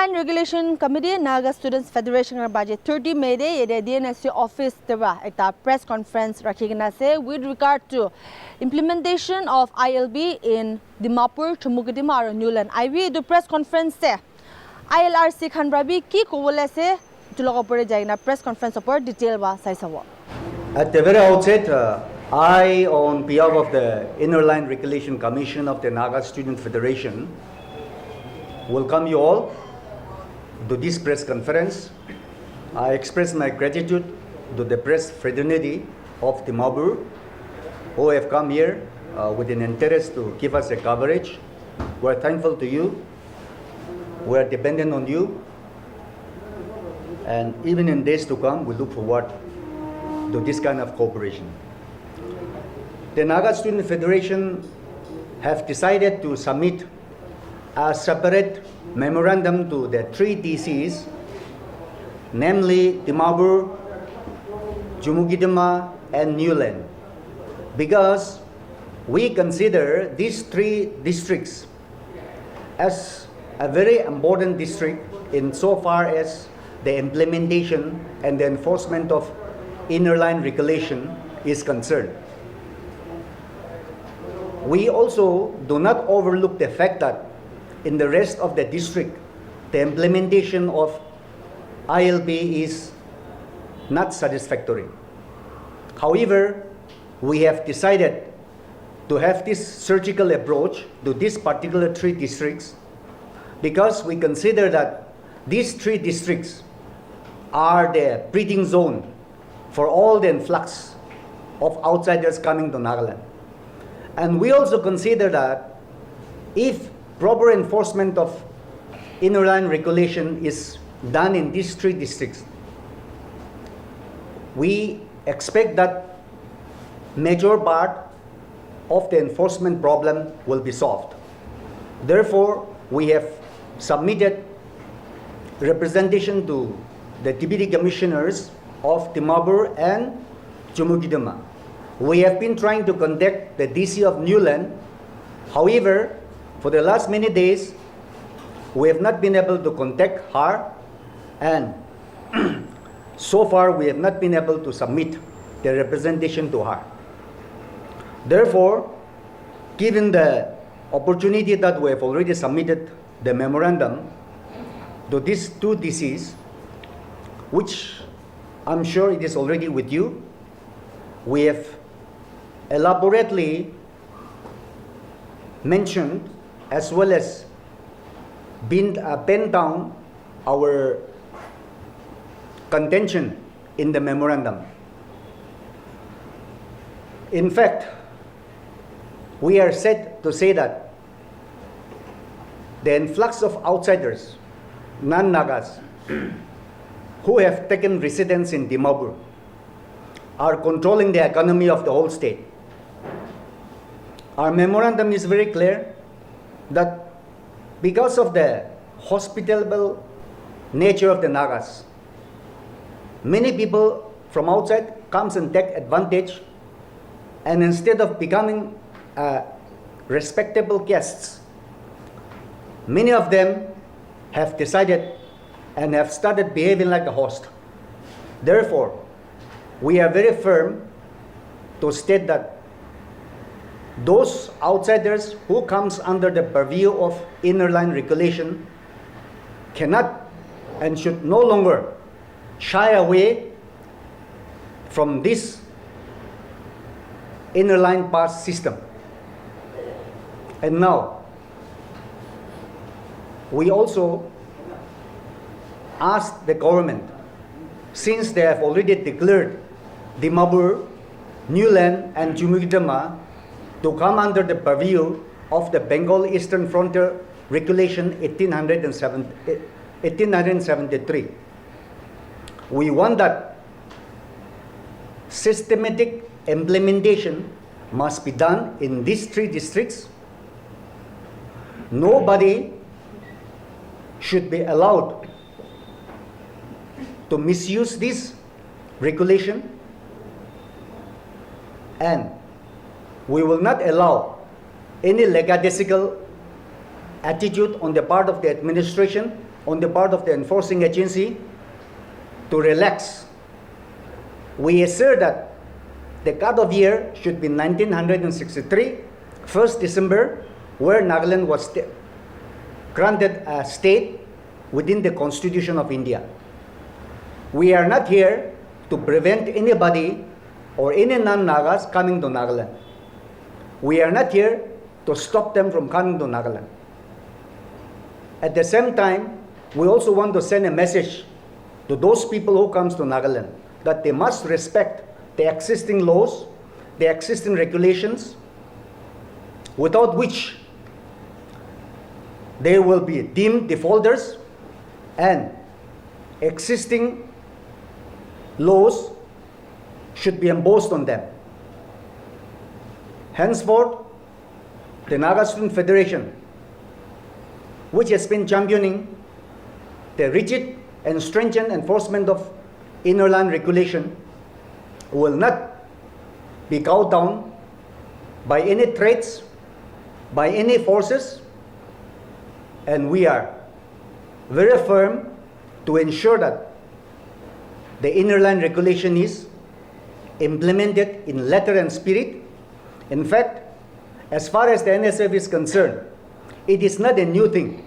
Inner-line Regulation Committee, Naga Students Federation budget 30 May day, the DNSC office teba ekta press conference rakhigina se with regard to implementation of ILB in Dimapur, Chumukidima or Newland. I will do press conference se ILRC Khanbrabi ki kowole se tulogopore jaina press conference support detail ba saisawa. At the very outset, I, on behalf of the Inner-line Regulation Commission of the Naga Student Federation, welcome you all to this press conference. I express my gratitude to the press fraternity of Dimapur who have come here with an interest to give us a coverage. We are thankful to you. We are dependent on you. And even in days to come, we look forward to this kind of cooperation. The Naga Student Federation have decided to submit a separate memorandum to the three DCs, namely Dimapur, Jumukidima, and Newland, because we consider these three districts as a very important district in so far as the implementation and the enforcement of inner-line regulation is concerned. We also do not overlook the fact that in the rest of the district, the implementation of ILB is not satisfactory. However, we have decided to have this surgical approach to these particular three districts because we consider that these three districts are the breeding zone for all the influx of outsiders coming to Nagaland. And we also consider that if proper enforcement of inner-line regulation is done in these three districts, we expect that major part of the enforcement problem will be solved. Therefore, we have submitted representation to the Deputy Commissioners of Dimapur and Jumukidima. We have been trying to contact the DC of Newland. However, for the last many days, we have not been able to contact her, and so far we have not been able to submit the representation to her. Therefore, given the opportunity that we have already submitted the memorandum to these two DCs, which I'm sure it is already with you, we have elaborately mentioned as well as pen down our contention in the memorandum. In fact, we are said to say that the influx of outsiders, non-Nagas, who have taken residence in Dimapur are controlling the economy of the whole state. Our memorandum is very clear that because of the hospitable nature of the Nagas, many people from outside comes and take advantage, and instead of becoming respectable guests, many of them have decided and have started behaving like a host. Therefore, we are very firm to state that those outsiders who comes under the purview of inner-line regulation cannot and should no longer shy away from this inner-line pass system. And now, we also ask the government, since they have already declared Dimapur, Newland, and Jumukidima to come under the purview of the Bengal Eastern Frontier Regulation 1873. We want that systematic implementation must be done in these three districts. Nobody should be allowed to misuse this regulation, and we will not allow any lackadaisical attitude on the part of the administration on the part of the enforcing agency to relax. We assert that the cut-off year should be 1963, 1st December, where Nagaland was granted a state within the Constitution of India. We are not here to prevent anybody or any non-Nagas coming to Nagaland. We are not here to stop them from coming to Nagaland. At the same time, we also want to send a message to those people who comes to Nagaland that they must respect the existing laws, the existing regulations, without which they will be deemed defaulters, and existing laws should be imposed on them. Henceforth, the Naga Student Federation, which has been championing the rigid and stringent enforcement of inner land regulation, will not be cowed down by any threats, by any forces, and we are very firm to ensure that the inner land regulation is implemented in letter and spirit. In fact, as far as the NSF is concerned, it is not a new thing.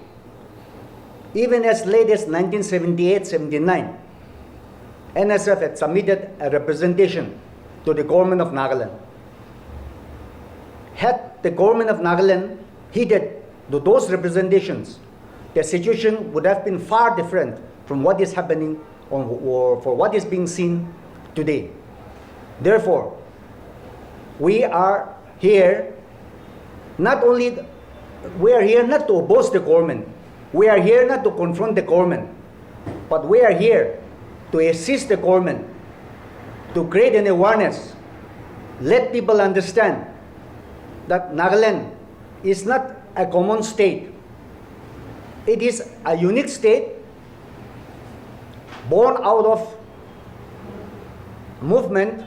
Even as late as 1978-79, NSF had submitted a representation to the government of Nagaland. Had the government of Nagaland heeded to those representations, the situation would have been far different from what is happening or for what is being seen today. Therefore, we are here not to oppose the government, we are here not to confront the government, but we are here to assist the government to create an awareness, let people understand that Nagaland is not a common state. It is a unique state born out of movement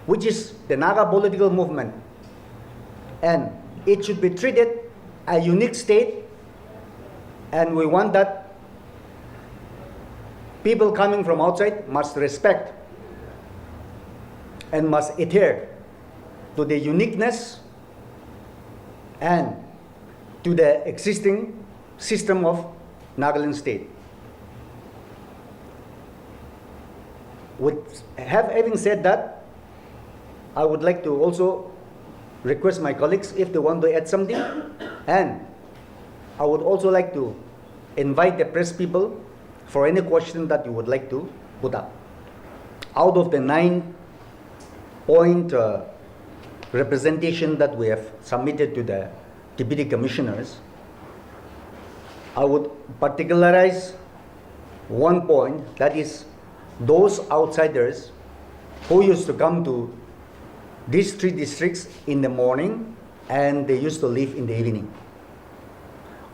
which is the Naga political movement, and it should be treated a unique state, and we want that people coming from outside must respect and must adhere to the uniqueness and to the existing system of Nagaland state. Having said that, I would like to also request my colleagues if they want to add something, and I would also like to invite the press people for any question that you would like to put up. Out of the 9-point representation that we have submitted to the deputy commissioners, I would particularize one point, that is those outsiders who used to come to these 3 districts in the morning and they used to leave in the evening.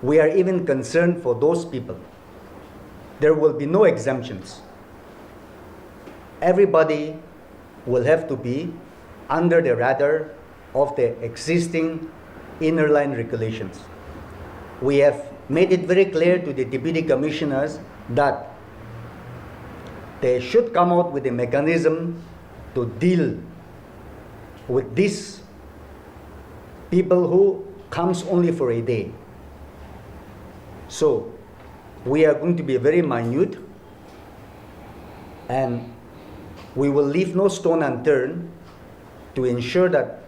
We are even concerned for those people. There will be no exemptions. Everybody will have to be under the radar of the existing inner line regulations. We have made it very clear to the deputy commissioners that they should come out with a mechanism to deal with these people who comes only for a day. So we are going to be very minute, and we will leave no stone unturned to ensure that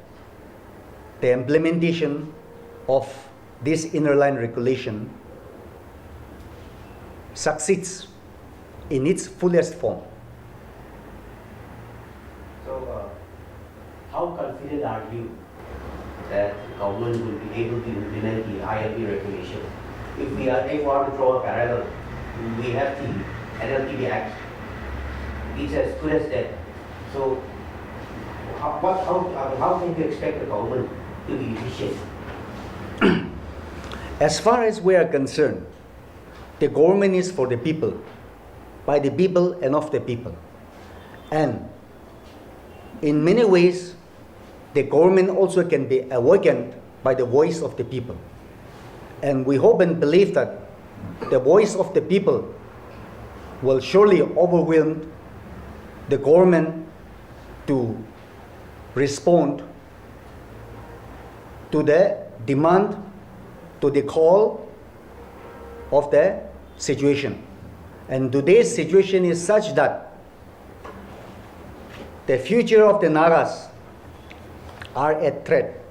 the implementation of this inner line regulation succeeds in its fullest form. So, how confident are you that the government will be able to implement the ILP regulation? If we want to draw a parallel, we have the NLTD Act. It's as good as that. So, how can you expect the government to be efficient? As far as we are concerned, the government is for the people, by the people and of the people. And in many ways, the government also can be awakened by the voice of the people. And we hope and believe that the voice of the people will surely overwhelm the government to respond to the demand, to the call of the situation. And today's situation is such that the future of the Nagas are at threat.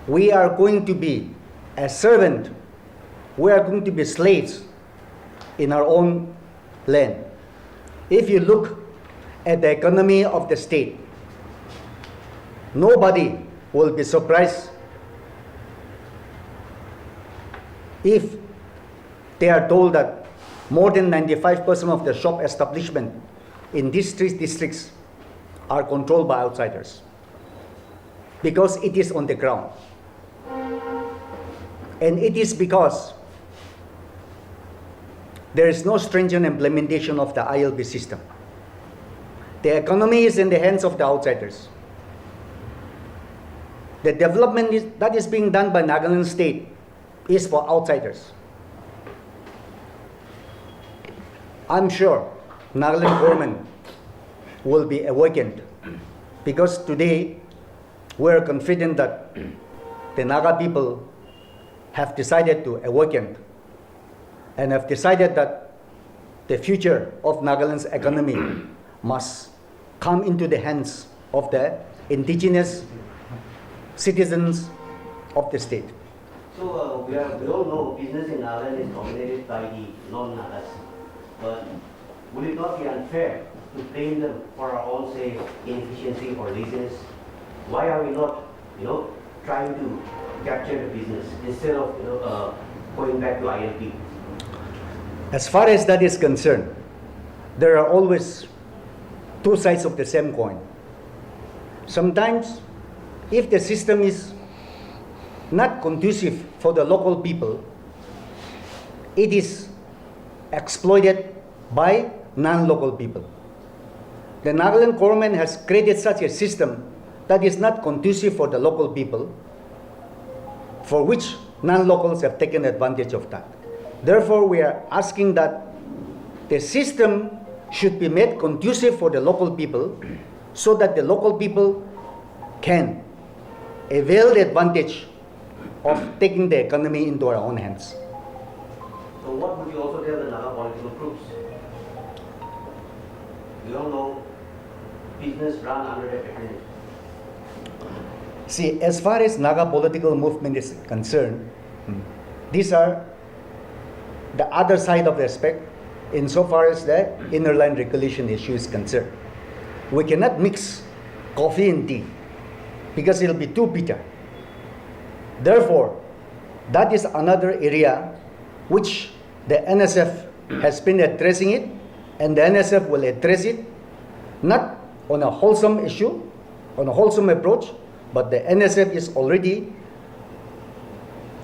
We are going to be a servant. We are going to be slaves in our own land. If you look at the economy of the state, nobody will be surprised if they are told that more than 95% of the shop establishment in these three districts are controlled by outsiders, because it is on the ground. And it is because there is no stringent implementation of the ILB system. The economy is in the hands of the outsiders. The development that is being done by Nagaland state is for outsiders. I'm sure Nagaland government will be awakened, because today we are confident that the Naga people have decided to awaken and have decided that the future of Nagaland's economy must come into the hands of the indigenous citizens of the state. So we all know business in Nagaland is dominated by the non-Nagas. But would it not be unfair to blame them for our own, say, inefficiency or laziness? Why are we not, trying to capture the business instead of, going back to ILP? As far as that is concerned, there are always two sides of the same coin. Sometimes, if the system is not conducive for the local people, it is exploited by non-local people. The Nagaland government has created such a system that is not conducive for the local people, for which non-locals have taken advantage of that. Therefore, we are asking that the system should be made conducive for the local people, so that the local people can avail the advantage of taking the economy into our own hands. So what would you also tell the Naga political groups? We all know business run under their patronage. See, as far as Naga political movement is concerned, these are the other side of the aspect insofar as the inner line regulation issue is concerned. We cannot mix coffee and tea because it will be too bitter. Therefore, that is another area which the NSF has been addressing it, and the NSF will address it not on a wholesome issue, on a wholesome approach, but the NSF is already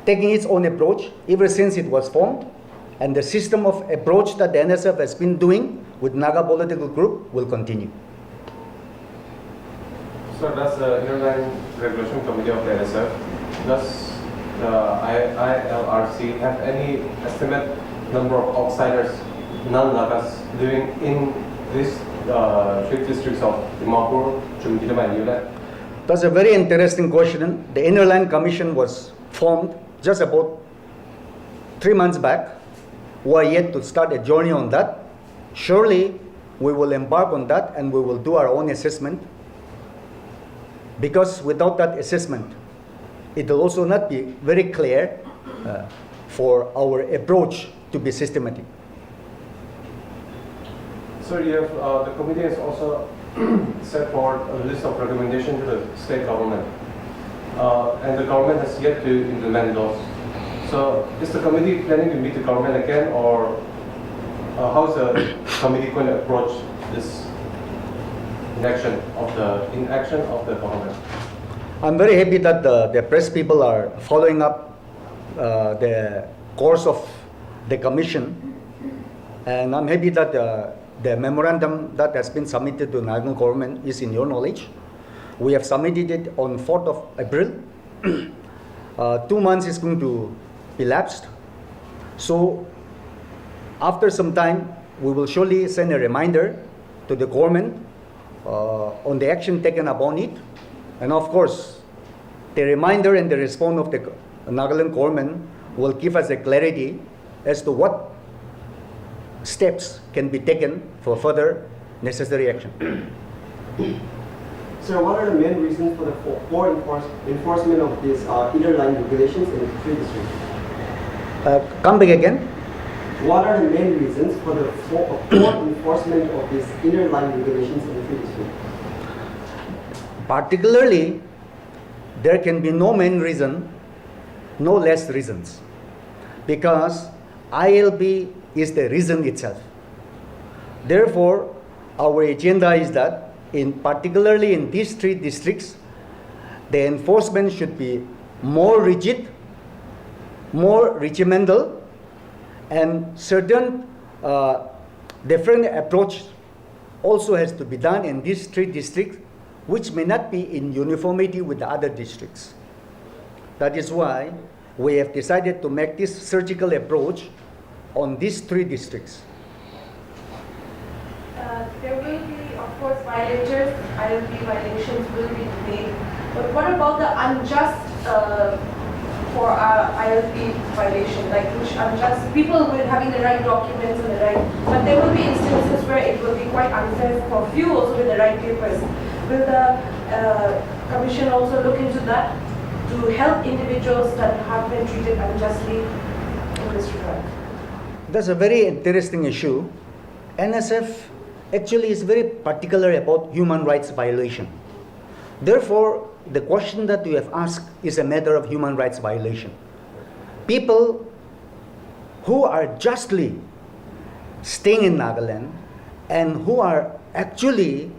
taking its own approach ever since it was formed, and the system of approach that the NSF has been doing with Naga political group will continue. So does the Inner Regulation Committee of the NSF, does the ILRC have any estimate number of outsiders, non-Nagas, living in these three districts of Dimapur, Chumgidam and Yulat? That's a very interesting question. The Inner Line Commission was formed just about 3 months back. We are yet to start a journey on that. Surely we will embark on that and we will do our own assessment, because without that assessment, it will also not be very clear for our approach to be systematic. So you have, the committee has also set forward a list of recommendations to the state government, and the government has yet to implement those. So is the committee planning to meet the government again, or how is the committee going to approach this inaction of the government? I'm very happy that the press people are following up the course of the commission, and I'm happy that the memorandum that has been submitted to the national government is in your knowledge. We have submitted it on 4th of April. 2 months is going to be lapsed. So after some time, we will surely send a reminder to the government on the action taken upon it. And of course, the reminder and the response of the Nagaland government will give us a clarity as to what steps can be taken for further necessary action. Sir, what are the main reasons for the poor enforcement of these inner line regulations in the 3 districts? Come back again. What are the main reasons for the poor enforcement of these inner line regulations in the 3 districts? Particularly, there can be no main reason, no less reasons, because ILB is the reason itself. Therefore, our agenda is that, particularly in these 3 districts, the enforcement should be more rigid, more regimental, and certain different approach also has to be done in these 3 districts, which may not be in uniformity with the other districts. That is why we have decided to make this surgical approach on these 3 districts. There will be, of course, violators, ILP violations will be made. But what about the unjust for ILP violation, like which unjust, people with having the right documents and the right, but there will be instances where it will be quite unfair for few also with the right papers. Will the Commission also look into that to help individuals that have been treated unjustly in this regard? That's a very interesting issue. NSF actually is very particular about human rights violation. Therefore, the question that you have asked is a matter of human rights violation. People who are justly staying in Nagaland and who are actually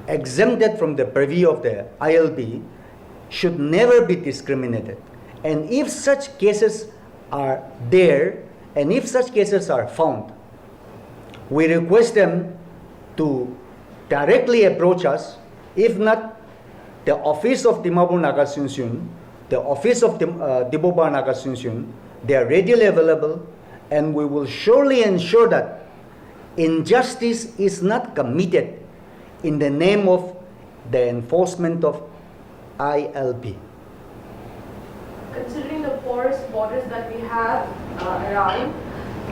exempted from the purview of the ILB should never be discriminated. And if such cases are there, and if such cases are found, we request them to directly approach us. If not, the office of Dimapur Naga Sunsun, the office of Diboba Naga Sunsun, they are readily available, and we will surely ensure that injustice is not committed in the name of the enforcement of ILB. Considering the porous borders that we have around,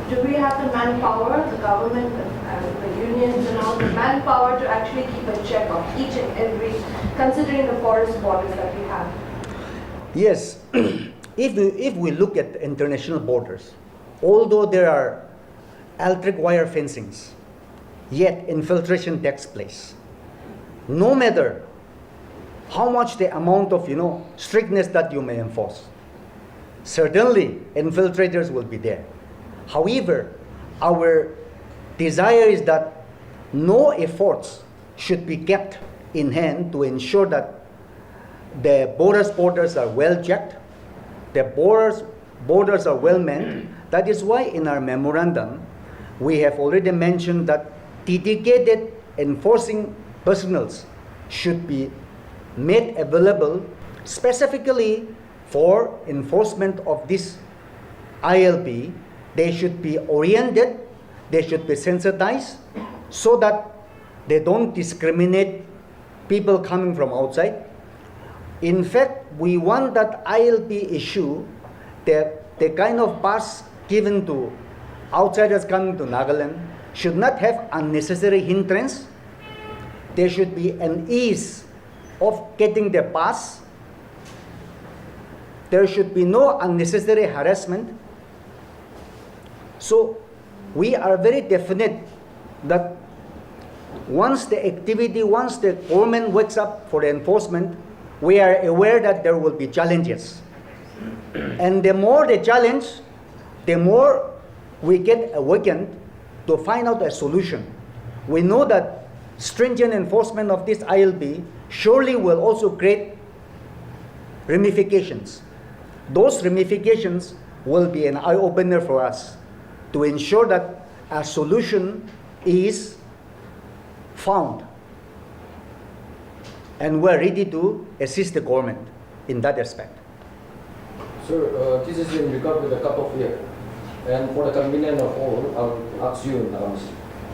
do we have the manpower, the government and the unions and all, the manpower to actually keep a check of each and every, considering the porous borders that we have? Yes, if we look at international borders, although there are electric wire fencings, yet infiltration takes place. No matter how much the amount of strictness that you may enforce, certainly infiltrators will be there. However, our desire is that no efforts should be kept in hand to ensure that the borders are well checked, the borders are well manned. That is why in our memorandum, we have already mentioned that dedicated enforcing personnel should be made available specifically for enforcement of this ILP. They should be oriented, they should be sensitized so that they don't discriminate people coming from outside. In fact, we want that ILP issue, the kind of pass given to outsiders coming to Nagaland should not have unnecessary hindrance. There should be an ease of getting the pass. There should be no unnecessary harassment. So we are very definite that once the government wakes up for the enforcement, we are aware that there will be challenges. And the more the challenge, the more we get awakened to find out a solution. We know that stringent enforcement of this ILB surely will also create ramifications. Those ramifications will be an eye-opener for us to ensure that a solution is found. And we're ready to assist the government in that aspect. Sir, this is in regard with the cut-off year. And for the convenience of all, I'll ask you, Naga.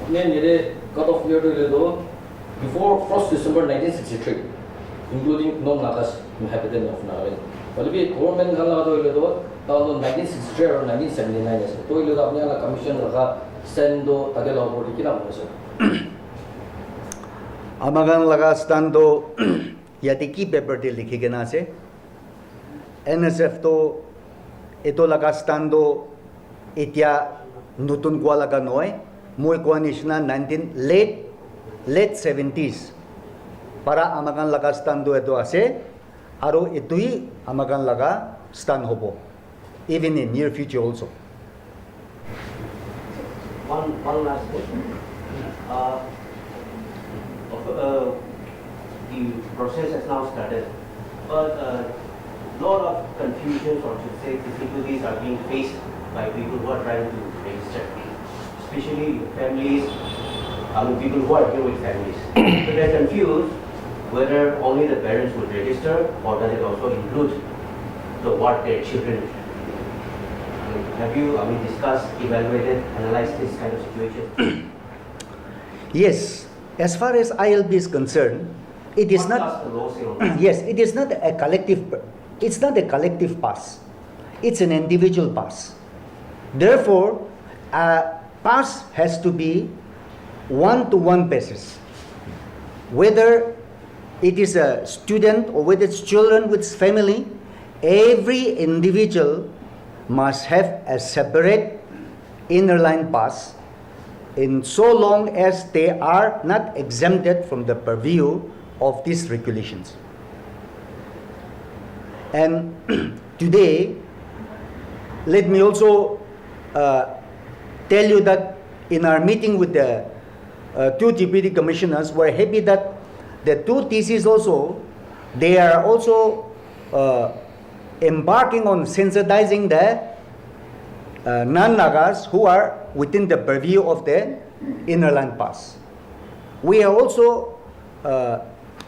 Then the cut-off year before 1st December 1963, including non-Nagas inhabitant of Naga. But if government tahun 1963 or 1979 is to ilu apni ala commission raga stando tagela body kina mo sir. Amagan laga stando yati ki paper de likhi gena ase NSF to ito laga stando itia nutun kwa laga noy moi kwa nishna 19 late 70s para amagan laga stando ito ase aro itui amagan laga stand hobo even in near future also. One last question. The process has now started, but a lot of confusions, or should say difficulties, are being faced by people who are trying to register, especially families, people who are here with families. So they are confused whether only the parents would register, or does it also include what their children. Have you, discussed, evaluated, analyzed this kind of situation? Yes, as far as ILB is concerned, it is What not. does the law say on this? Yes, it is not a collective. It's not a collective pass. It's an individual pass. Therefore, a pass has to be one-to-one basis. Whether it is a student or whether it's children with family, every individual must have a separate inner line pass in so long as they are not exempted from the purview of these regulations. And today, let me also tell you that in our meeting with the two deputy commissioners, we're happy that the two TCs also, they are also embarking on sensitizing the non-Nagas who are within the purview of the inner land pass. We are also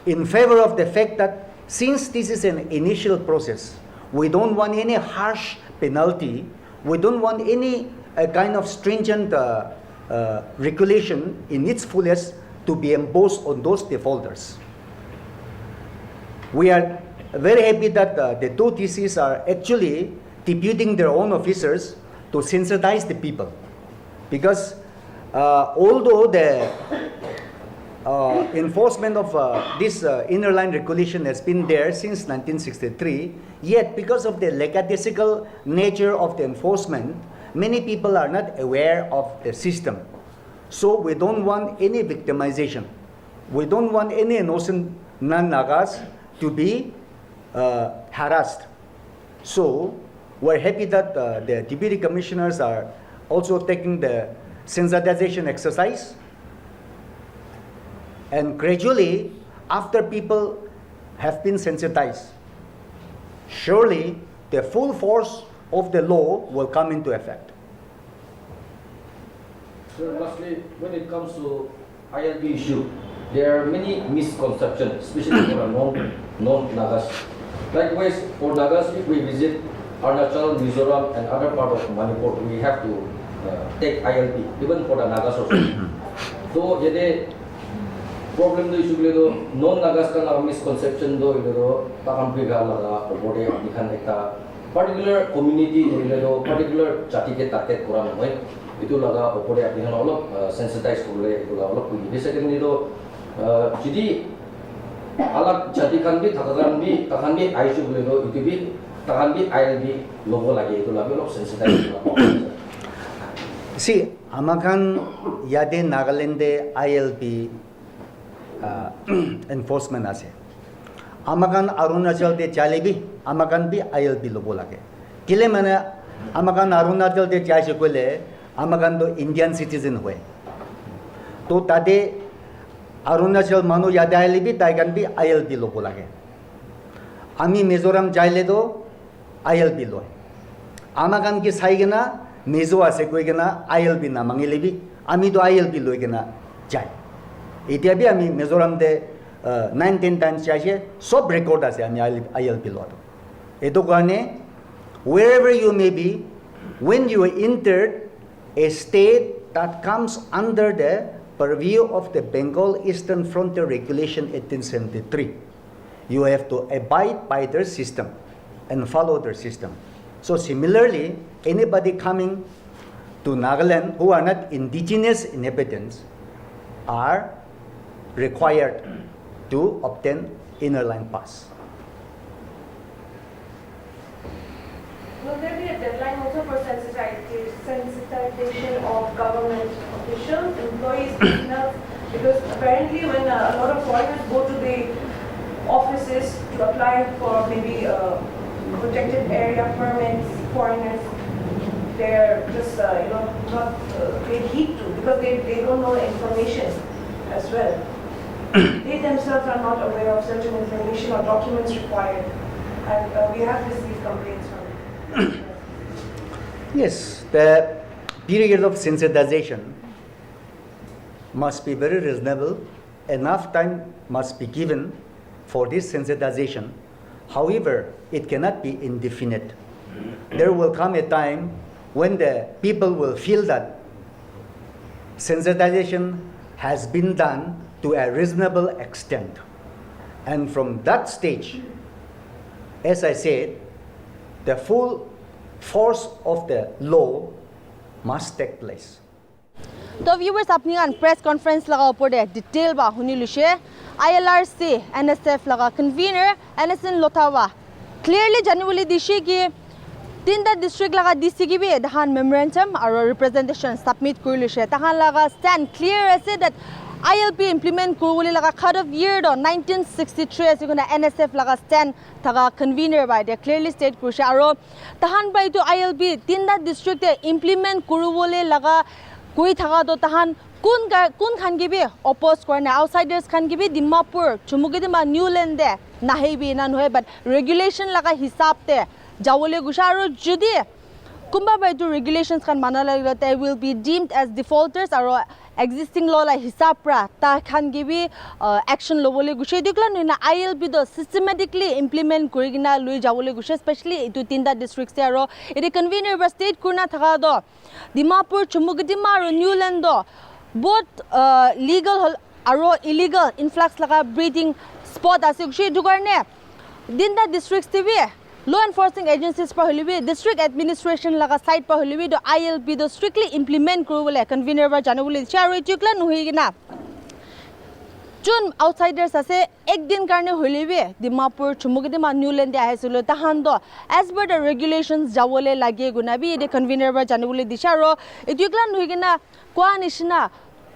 in favor of the fact that since this is an initial process, we don't want any harsh penalty, we don't want any kind of stringent regulation in its fullest to be imposed on those defaulters. We are very happy that the two TCs are actually deputing their own officers to sensitize the people, because although the enforcement of this inner line regulation has been there since 1963, yet because of the lackadaisical nature of the enforcement, many people are not aware of the system. So we don't want any victimization. We don't want any innocent non-Nagas to be harassed. So we're happy that the deputy commissioners are also taking the sensitization exercise, and gradually, after people have been sensitized, surely the full force of the law will come into effect. Sir, lastly, when it comes to ILB issue, there are many misconceptions, especially for non-Nagas. Likewise, for Nagas, if we visit Arunachal, Mizoram, and other part of Manipur, we have to take ILP, even for the Nagas also. So, yede problem do issue do non-Nagas ka na misconception do ido takam piga laga obode dikan ekta particular community do particular jati ke target koran hoy itu laga obode dikan olop sensitize korle itu laga olop pui secondly do jadi alat jati kan bi takan bi ISU do itu bi takan bi ILB logo lagi itu lagi olop sensitize See, amakan yade Nagaland ILP enforcement ase. Amakan Arunachal de jalebi, amakan bi ILP logo lage. Kile mana amakan Arunachal de jaise kole, amakan do Indian citizen hoye. To tade Arunachal manu yade ILP taikan bi ILP logo lage. Ami Mizoram jaile do ILP loy. Amakan ki saigena Mizo ase koigena ILP na mangilebi, ami do ILP loigena jai. Itia bi ami Mizoram de 9-10 times jaise sob record ase ami ILP lo. Eto karone wherever you may be, when you enter a state that comes under the purview of the Bengal Eastern Frontier Regulation 1873, you have to abide by their system and follow their system. So similarly, anybody coming to Nagaland who are not indigenous inhabitants are required to obtain inner line pass. Will there be a deadline also for sensitization of government officials, employees, personnel? Because apparently when a lot of foreigners go to the offices to apply for maybe protected area permits, foreigners, they're just not paid heed to because they don't know the information as well. They themselves are not aware of certain information or documents required, and we have received complaints from them. Yes, the period of sensitization must be very reasonable. Enough time must be given for this sensitization. However, it cannot be indefinite. There will come a time when the people will feel that sensitization has been done to a reasonable extent. And from that stage, as I said, the full force of the law must take place. तो viewers अपनी अन press conference लगा ऊपर दे detail बा हुनी लुशे ILRC NSF लगा convener NSN लोथावा clearly genuinely दिशे कि तीनटा district लगा DC की भी दहान memorandum और representation submit कर लुशे दहान लगा stand clear ऐसे that ILP implement कुरुली लगा cut off year दो 1963 ऐसे कुना NSF लगा stand थगा convener by the clearly state कुरुशे और दहान बाई तो ILP तीनटा district implement कुरुली लगा कोई थगा तो तहान कौन खान की भी oppose करने outsiders खान की भी दिमापुर चुमुके दिमा न्यूलैंड दे नहीं भी ना नोहे but regulation लगा हिसाब ते जावले गुशारो जुदी कुंबा बाई तो regulations खान माना लगा they will be deemed as defaulters और existing law ला हिसाब pra ता खान की भी action लोवले गुशे दिखला ना ILP तो systematically implement करेगिना लुई जावले गुशे especially इतु तीनटा districts से और इधर convener बस state करना थका दो दिमापुर चुमुगदिमा और न्यूलैंड दो both legal और illegal influx लगा breeding spot आसे गुशे दुगरने तीनटा districts ते भी law enforcing agencies पर होली भी district administration लगा site पर होली भी तो ILP तो strictly implement करो बोले convener पर जाने बोले चारों इतुकला नुही ना जोन outsiders आसे एक दिन करने होली भी दिमापुर चुमुगदिमा न्यूलैंड आए सुलो तहान दो as per the regulations जावले लगे गुना भी ये convener पर जाने बोले दिशा रो इतुकला नुही ना कोआ निशना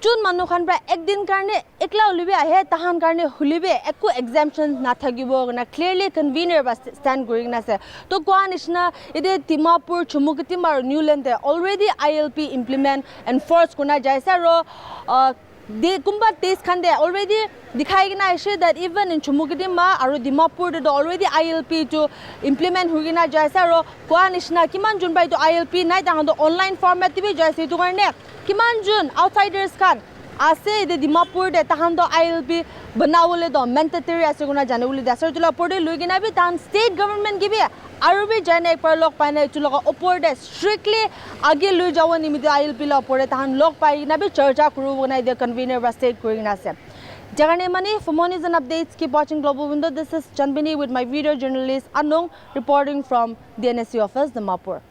जोन मानु खान पर एक दिन करने एकला होली भी आए तहान करने होली भी एक को exemptions ना था कि वो गुना clearly convener पर stand करेंगे ना से तो कोआ निशना इधर दिमापुर चुमुगदिमा और Newland already ILP implement enforce करना जैसा रो they kumba test khande already dikhai gina issue that even in Chumugidima aru Dimapur do already ILP to implement hugina jaisa ro kwa nishna kiman jun bai to ILP nai tang do online format bi jaise to karne kiman jun outsiders kan ase de Dimapur de tahan do ILP banawole do mandatory ase guna janewule dasar tula porde lugina bi tan state government gi bi aru bi jane ek par lok paine tuloga opor de strictly age lu jawo nimite ILP la pore tahan lok pai na bi charcha kuru guna de convener ba state kurina se jagane mani for more news and updates keep watching Global Window. This is Chanbini with my video journalist Anung reporting from the NSC office Dimapur.